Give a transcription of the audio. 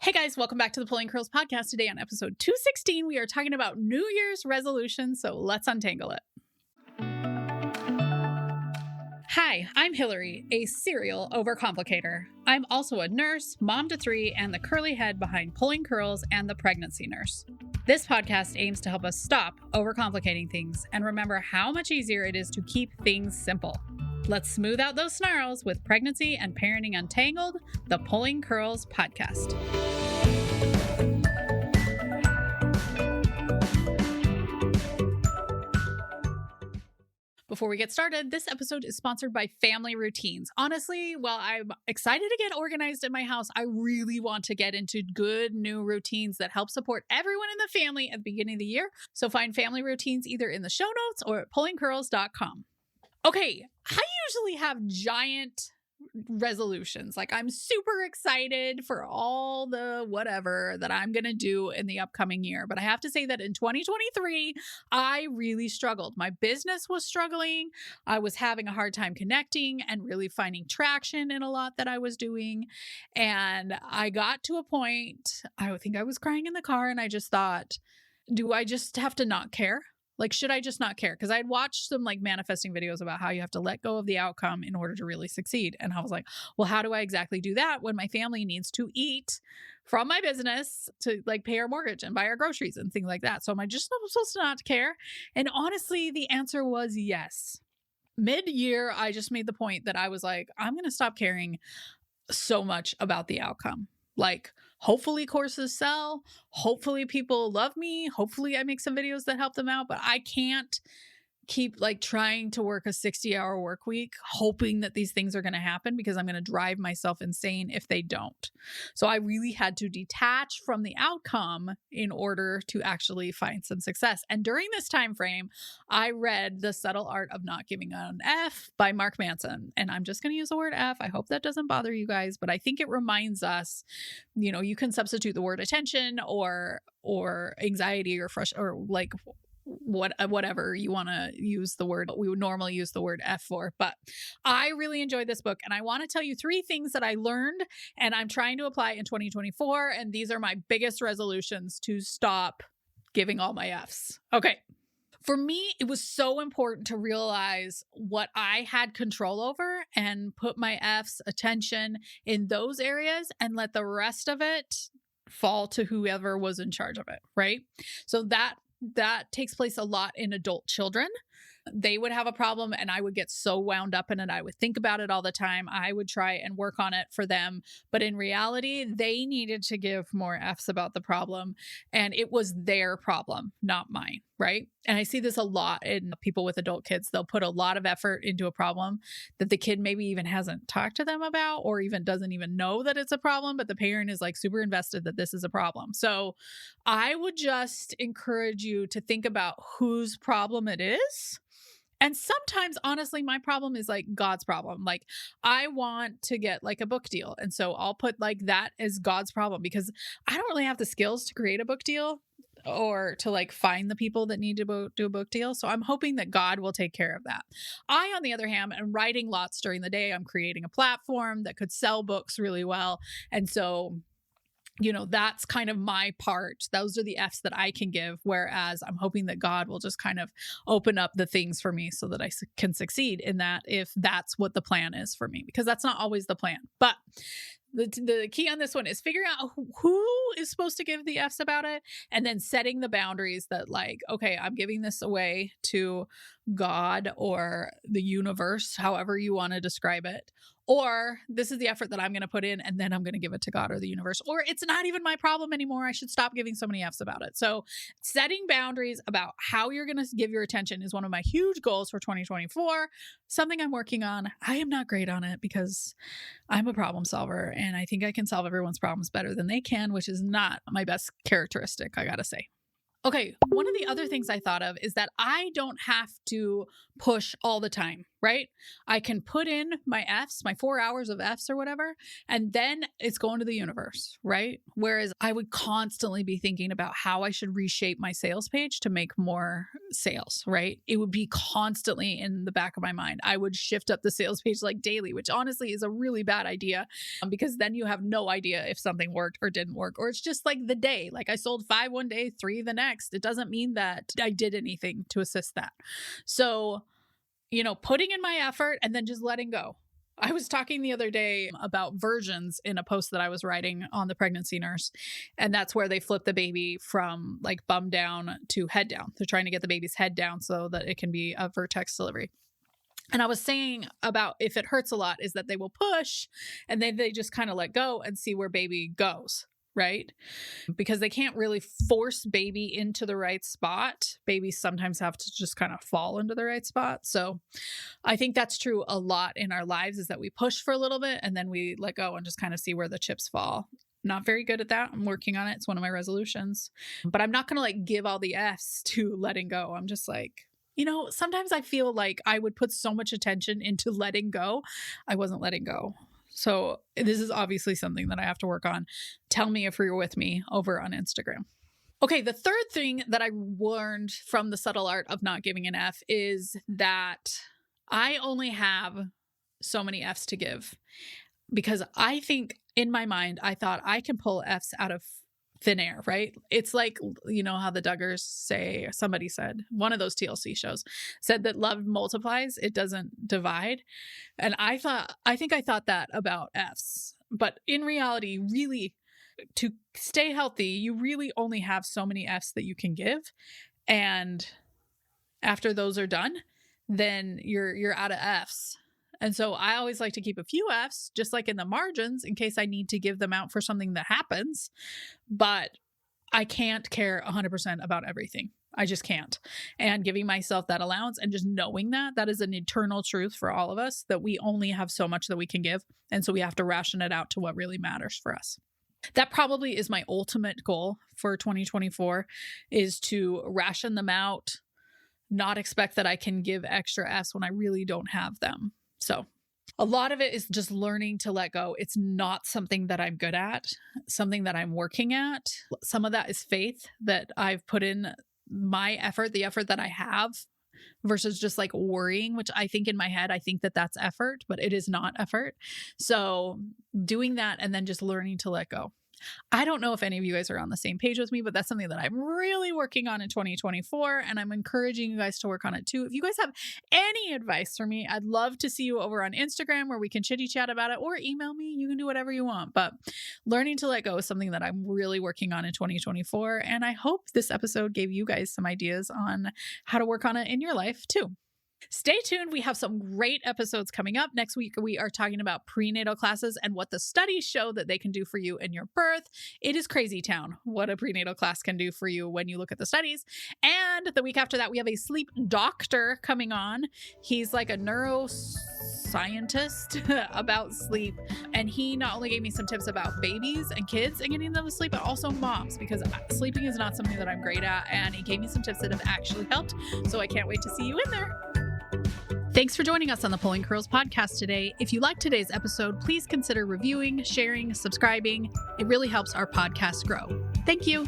Hey guys, welcome back to the Pulling Curls podcast. Today on episode 216, we are talking about New Year's resolutions, so let's untangle it. Hi, I'm Hilary, a serial overcomplicator. I'm also a nurse, mom to three, and the curly head behind Pulling Curls and the Pregnancy Nurse. This podcast aims to help us stop overcomplicating things and remember how much easier it is to keep things simple. Let's smooth out those snarls with Pregnancy and Parenting Untangled, the Pulling Curls podcast. Before we get started, this episode is sponsored by Family Routines. Honestly, while I'm excited to get organized in my house, I really want to get into good new routines that help support everyone in the family at the beginning of the year. So find Family Routines either in the show notes or at pullingcurls.com. Okay, I usually have giant resolutions. Like I'm super excited for all the whatever that I'm going to do in the upcoming year. But I have to say that in 2023, I really struggled. My business was struggling. I was having a hard time connecting and really finding traction in a lot that I was doing. And I got to a point, I think I was crying in the car and I just thought, do I just have to not care? Like, should I just not care? Because I'd watched some like manifesting videos about how you have to let go of the outcome in order to really succeed. And I was like, well, how do I exactly do that when my family needs to eat from my business to like pay our mortgage and buy our groceries and things like that? So am I just supposed to not care? And honestly, the answer was yes. Mid-year, I just made the point that I was like, I'm going to stop caring so much about the outcome. Like, hopefully courses sell. Hopefully people love me. Hopefully I make some videos that help them out, but I can't keep like trying to work a 60-hour work week, hoping that these things are going to happen because I'm going to drive myself insane if they don't. So I really had to detach from the outcome in order to actually find some success. And during this time frame, I read The Subtle Art of Not Giving an F by Mark Manson. And I'm just going to use the word F. I hope that doesn't bother you guys, but I think it reminds us, you know, you can substitute the word attention or anxiety or frustration or like whatever you want to use the word. We would normally use the word F for, but I really enjoyed this book. And I want to tell you 3 things that I learned and I'm trying to apply in 2024. And these are my biggest resolutions to stop giving all my Fs. Okay. For me, it was so important to realize what I had control over and put my F's attention in those areas and let the rest of it fall to whoever was in charge of it, right? So that takes place a lot in adult children. They would have a problem and I would get so wound up in it. I would think about it all the time. I would try and work on it for them. But in reality, they needed to give more F's about the problem. And it was their problem, not mine, right? And I see this a lot in people with adult kids. They'll put a lot of effort into a problem that the kid maybe even hasn't talked to them about or even doesn't even know that it's a problem, but the parent is like super invested that this is a problem. So I would just encourage you to think about whose problem it is. And sometimes, honestly, my problem is like God's problem. Like I want to get like a book deal. And so I'll put like that as God's problem because I don't really have the skills to create a book deal or to like find the people that need to do a book deal. So I'm hoping that God will take care of that. I, on the other hand, am writing lots during the day. I'm creating a platform that could sell books really well. And so you know, that's kind of my part. Those are the F's that I can give. Whereas I'm hoping that God will just kind of open up the things for me so that I can succeed in that if that's what the plan is for me, because that's not always the plan. But the key on this one is figuring out who is supposed to give the F's about it and then setting the boundaries that like, okay, I'm giving this away to God or the universe, however you want to describe it. Or this is the effort that I'm going to put in and then I'm going to give it to God or the universe. Or it's not even my problem anymore. I should stop giving so many F's about it. So setting boundaries about how you're going to give your attention is one of my huge goals for 2024. Something I'm working on. I am not great on it because I'm a problem solver and I think I can solve everyone's problems better than they can, which is not my best characteristic, I got to say. Okay, one of the other things I thought of is that I don't have to push all the time, right? I can put in my Fs, my 4 hours of Fs or whatever, and then it's going to the universe, right? Whereas I would constantly be thinking about how I should reshape my sales page to make more sales, right? It would be constantly in the back of my mind. I would shift up the sales page like daily, which honestly is a really bad idea because then you have no idea if something worked or didn't work, or it's just like the day. Like I sold 5 one day, 3 the next. It doesn't mean that I did anything to assist that. So, putting in my effort and then just letting go. I was talking the other day about versions in a post that I was writing on the pregnancy nurse. And that's where they flip the baby from like bum down to head down. They're trying to get the baby's head down so that it can be a vertex delivery. And I was saying about if it hurts a lot is that they will push and then they just kind of let go and see where baby goes. Right? Because they can't really force baby into the right spot. Babies sometimes have to just kind of fall into the right spot. So I think that's true a lot in our lives is that we push for a little bit and then we let go and just kind of see where the chips fall. Not very good at that. I'm working on it. It's one of my resolutions. But I'm not going to like give all the Fs to letting go. I'm just like, sometimes I feel like I would put so much attention into letting go. I wasn't letting go. So this is obviously something that I have to work on. Tell me if you're with me over on Instagram. Okay, the third thing that I learned from the subtle art of not giving an F is that I only have so many Fs to give because I think in my mind, I thought I can pull Fs out of thin air, right? It's like, how the Duggars say, somebody said, one of those TLC shows said that love multiplies, it doesn't divide. And I think I thought that about Fs, but in reality, really to stay healthy, you really only have so many Fs that you can give. And after those are done, then you're out of Fs. And so I always like to keep a few Fs, just like in the margins, in case I need to give them out for something that happens. But I can't care 100% about everything. I just can't. And giving myself that allowance and just knowing that is an eternal truth for all of us, that we only have so much that we can give. And so we have to ration it out to what really matters for us. That probably is my ultimate goal for 2024 is to ration them out, not expect that I can give extra Fs when I really don't have them. So a lot of it is just learning to let go. It's not something that I'm good at, something that I'm working at. Some of that is faith that I've put in my effort, the effort that I have versus just like worrying, which I think in my head, I think that that's effort, but it is not effort. So doing that and then just learning to let go. I don't know if any of you guys are on the same page with me, but that's something that I'm really working on in 2024. And I'm encouraging you guys to work on it too. If you guys have any advice for me, I'd love to see you over on Instagram where we can chitty chat about it, or email me. You can do whatever you want. But learning to let go is something that I'm really working on in 2024. And I hope this episode gave you guys some ideas on how to work on it in your life too. Stay tuned. We have some great episodes coming up. Next week, we are talking about prenatal classes and what the studies show that they can do for you in your birth. It is crazy town what a prenatal class can do for you when you look at the studies. And the week after that, we have a sleep doctor coming on. He's like a neuroscientist about sleep. And he not only gave me some tips about babies and kids and getting them to sleep, but also moms, because sleeping is not something that I'm great at. And he gave me some tips that have actually helped. So I can't wait to see you in there. Thanks for joining us on the Pulling Curls podcast today. If you liked today's episode, please consider reviewing, sharing, subscribing. It really helps our podcast grow. Thank you.